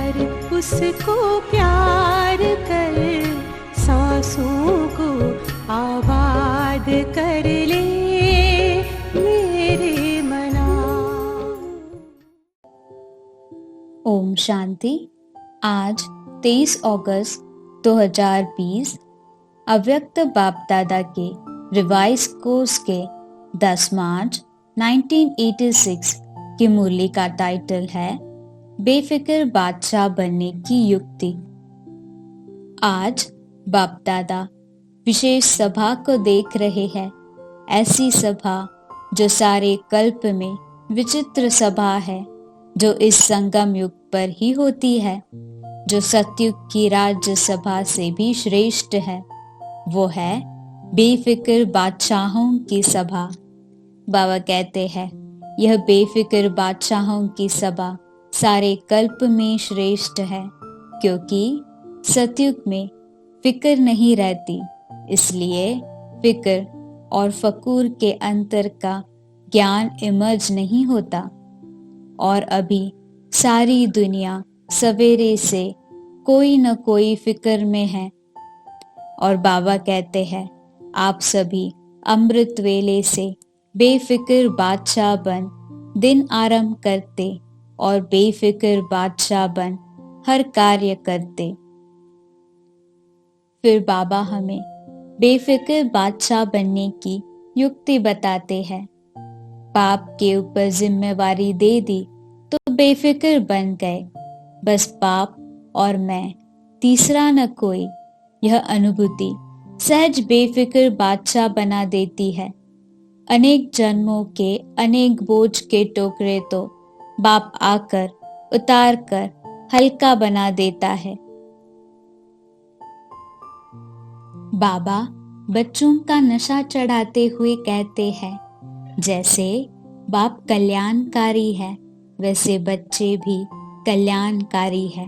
भर उसको प्यार कर, सांसों को आबाद कर ले मेरे मना। ओम शांति। आज 23 अगस्त 2020 अव्यक्त बाप दादा के रिवाइज कोर्स के 10 मार्च 1986 की मुरली का टाइटल है बेफिक्र बादशाह बनने की युक्ति। आज बाप दादा विशेष सभा को देख रहे हैं। ऐसी सभा जो सारे कल्प में विचित्र सभा है, जो इस संगम युग पर ही होती है, जो सतयुग की राज्य सभा से भी श्रेष्ठ है। वो है बेफिक्र बादशाहों की सभा। बाबा कहते हैं यह बेफिक्र बादशाहों की सभा सारे कल्प में श्रेष्ठ है, क्योंकि सतयुग में फिक्र नहीं रहती, इसलिए फिक्र और फकूर के अंतर का ज्ञान इमर्ज नहीं होता। और अभी सारी दुनिया सवेरे से कोई न कोई फिक्र में है। और बाबा कहते हैं आप सभी अमृत वेले से बेफिक्र बादशाह बन दिन आरंभ करते और बेफिक्र बादशाह बन हर कार्य करते। फिर बाबा हमें बेफिक्र बादशाह बनने की युक्ति बताते हैं। पाप के ऊपर जिम्मेवारी दे दी तो बेफिक्र बन गए। बस पाप और मैं, तीसरा न कोई। यह अनुभूति सहज बेफिक्र बादशाह बना देती है। अनेक जन्मों के अनेक बोझ के टोकरे तो बाप आकर उतार कर हल्का बना देता है। बाबा बच्चों का नशा चढ़ाते हुए कहते हैं जैसे बाप कल्याणकारी है, वैसे बच्चे भी कल्याणकारी है।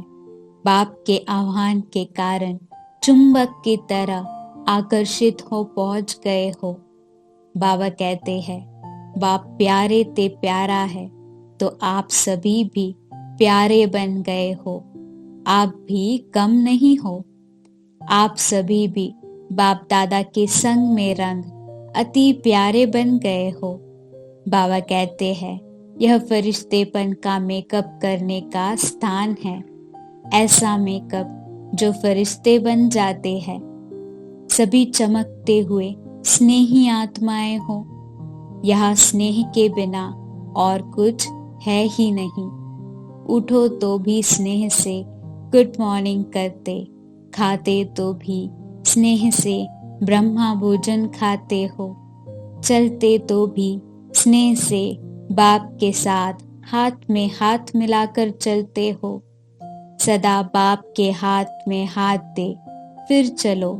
बाप के आह्वान के कारण चुंबक की तरह आकर्षित हो पहुंच गए हो। बाबा कहते हैं बाप प्यारे ते प्यारा है, तो आप सभी भी प्यारे बन गए हो। आप भी कम नहीं हो। आप सभी भी बाप दादा के संग में रंग अति प्यारे बन गए हो। बाबा कहते हैं यह फरिश्तेपन का मेकअप करने का स्थान है। ऐसा मेकअप जो फरिश्ते बन जाते हैं। सभी चमकते हुए स्नेही आत्माएं हो। यहाँ स्नेह के बिना और कुछ है ही नहीं। उठो तो भी स्नेह से गुड मॉर्निंग करते, खाते तो भी स्नेह से ब्रह्मा भोजन खाते हो, चलते तो भी स्नेह से बाप के साथ हाथ में हाथ मिलाकर चलते हो। सदा बाप के हाथ में हाथ दे फिर चलो।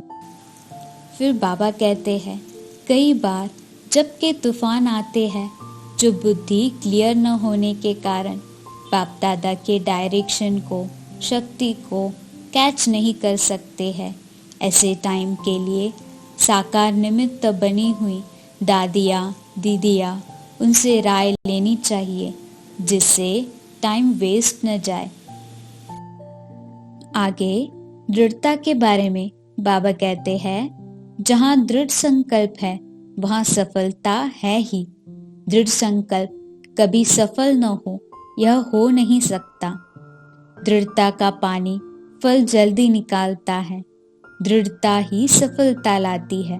फिर बाबा कहते हैं कई बार जब के तूफान आते हैं जो बुद्धि क्लियर न होने के कारण बाप दादा के डायरेक्शन को, शक्ति को कैच नहीं कर सकते हैं। ऐसे टाइम के लिए साकार निमित्त बनी हुई दादियाँ, दीदियाँ, उनसे राय लेनी चाहिए जिससे टाइम वेस्ट न जाए। आगे दृढ़ता के बारे में बाबा कहते हैं जहाँ दृढ़ संकल्प है वहाँ सफलता है ही। दृढ़ संकल्प कभी सफल न हो यह हो नहीं सकता। दृढ़ता का पानी फल जल्दी निकालता है। दृढ़ता ही सफलता लाती है।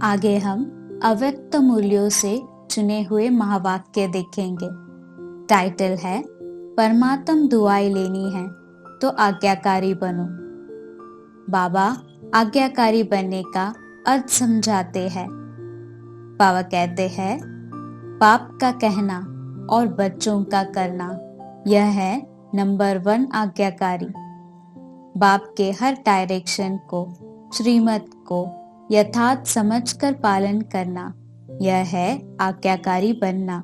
आगे हम अव्यक्त मूल्यों से चुने हुए महावाक्य देखेंगे। टाइटल है परमात्म दुआएं लेनी है तो आज्ञाकारी बनो। बाबा आज्ञाकारी बनने का अर्थ समझाते हैं। बाबा कहते हैं बाप का कहना और बच्चों का करना यह है नंबर 1 आज्ञाकारी। बाप के हर डायरेक्शन को, श्रीमत को यथार्थ समझकर पालन करना यह है आज्ञाकारी बनना।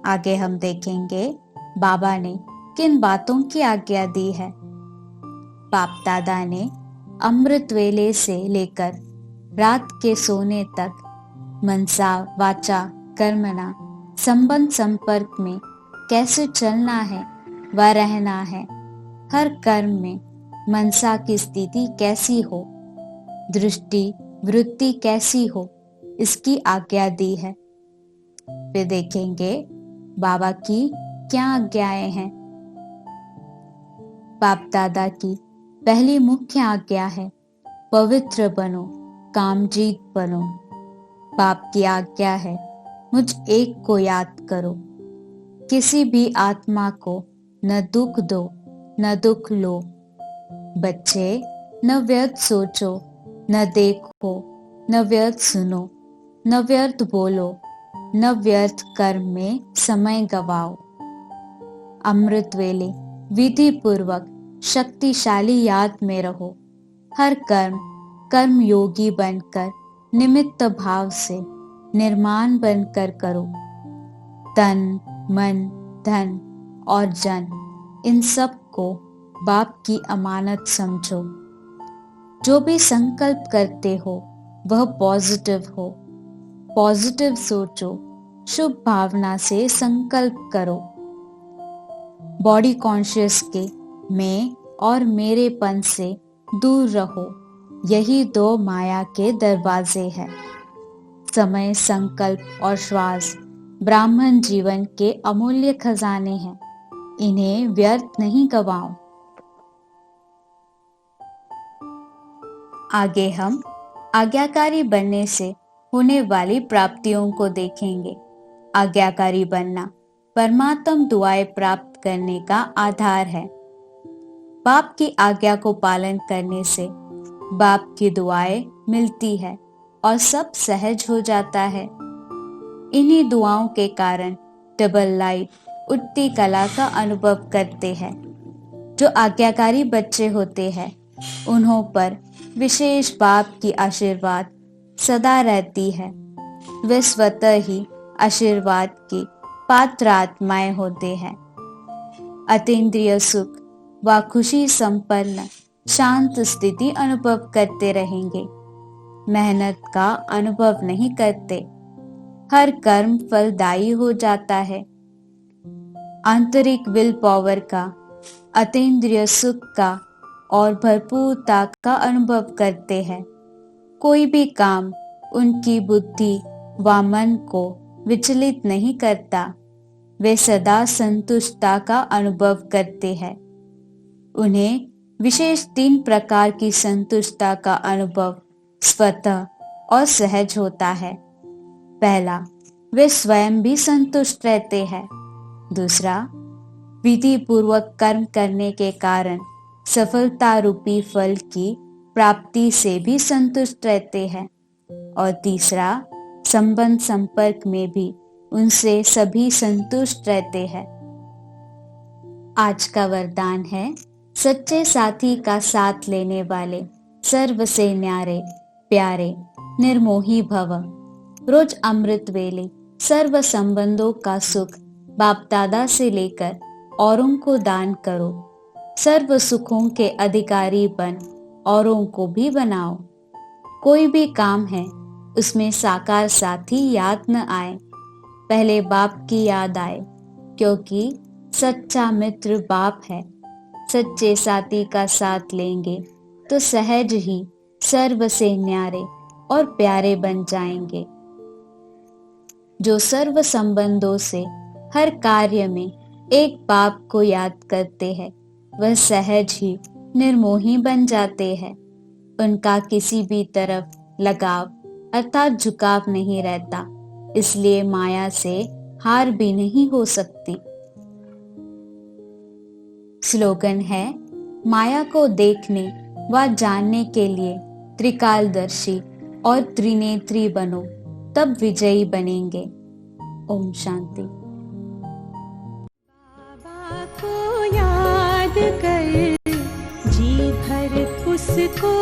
आगे हम देखेंगे बाबा ने किन बातों की आज्ञा दी है। बाप दादा ने अमृत वेले से लेकर रात के सोने तक मनसा वाचा कर्मणा संबंध संपर्क में कैसे चलना है व रहना है, हर कर्म में मनसा की स्थिति कैसी हो, दृष्टि वृत्ति कैसी हो, इसकी आज्ञा दी है। फिर देखेंगे बाबा की क्या आज्ञाएं हैं। बाप दादा की पहली मुख्य आज्ञा है पवित्र बनो, कामजीत बनो। बाप की आज्ञा है मुझ एक को याद करो, किसी भी आत्मा को न दुख दो न दुख लो। बच्चे न व्यर्थ सोचो, न देखो, न व्यर्थ सुनो, न व्यर्थ बोलो, न व्यर्थ कर्म में समय गवाओ। अमृत वेले विधि पूर्वक शक्तिशाली याद में रहो। हर कर्म योगी बनकर निमित्त भाव से निर्माण बनकर करो। तन मन धन और जन, इन सब को बाप की अमानत समझो। जो भी संकल्प करते हो वह पॉजिटिव हो, पॉजिटिव सोचो, शुभ भावना से संकल्प करो। बॉडी कॉन्शियस के मैं और मेरेपन से दूर रहो। यही दो माया के दरवाजे हैं। समय, संकल्प और श्वास ब्राह्मण जीवन के अमूल्य खजाने हैं, इन्हें व्यर्थ नहीं गवाओ। आगे हम आज्ञाकारी बनने से होने वाली प्राप्तियों को देखेंगे। आज्ञाकारी बनना परमात्म दुआएं प्राप्त करने का आधार है। बाप की आज्ञा को पालन करने से बाप की दुआएं मिलती है और सब सहज हो जाता है। इन्हीं दुआओं के कारण डबल लाइट उठती कला का अनुभव करते हैं। जो आज्ञाकारी बच्चे होते हैं उन्हों पर विशेष बाप की आशीर्वाद सदा रहती है। वे स्वतः ही आशीर्वाद की पात्र आत्माएं होते हैं। अतीन्द्रिय सुख व खुशी संपन्न शांत स्थिति अनुभव करते रहेंगे। मेहनत का अनुभव नहीं करते। हर कर्म फलदायी हो जाता है। आंतरिक विल पावर का, अतीन्द्रिय सुख का और भरपूरता का अनुभव करते हैं। कोई भी काम उनकी बुद्धि व मन को विचलित नहीं करता। वे सदा संतुष्टता का अनुभव करते हैं। उन्हें विशेष 3 प्रकार की संतुष्टता का अनुभव स्वतः और सहज होता है। पहला, वे स्वयं भी संतुष्ट रहते हैं। दूसरा, विधि पूर्वक कर्म करने के कारण सफलता रूपी फल की प्राप्ति से भी संतुष्ट रहते हैं। और तीसरा, संबंध संपर्क में भी उनसे सभी संतुष्ट रहते हैं। आज का वरदान है सच्चे साथी का साथ लेने वाले सर्व से न्यारे प्यारे निर्मोही भव। रोज अमृत वेले सर्व संबंधों का सुख बाप दादा से लेकर औरों को दान करो। सर्व सुखों के अधिकारी बन औरों को भी बनाओ। कोई भी काम है उसमें साकार साथी याद न आए, पहले बाप की याद आए, क्योंकि सच्चा मित्र बाप है। सच्चे साथी का साथ लेंगे तो सहज ही सर्व से न्यारे और प्यारे बन जाएंगे। जो सर्व संबंधों से हर कार्य में एक बाप को याद करते हैं वह सहज ही निर्मोही बन जाते हैं। उनका किसी भी तरफ लगाव अर्थात झुकाव नहीं रहता, इसलिए माया से हार भी नहीं हो सकती। स्लोगन है, माया को देखने व जानने के लिए त्रिकालदर्शी और त्रिनेत्री बनो, तब विजयी बनेंगे। ओम शांति। बाबा को याद कर जी भर उसको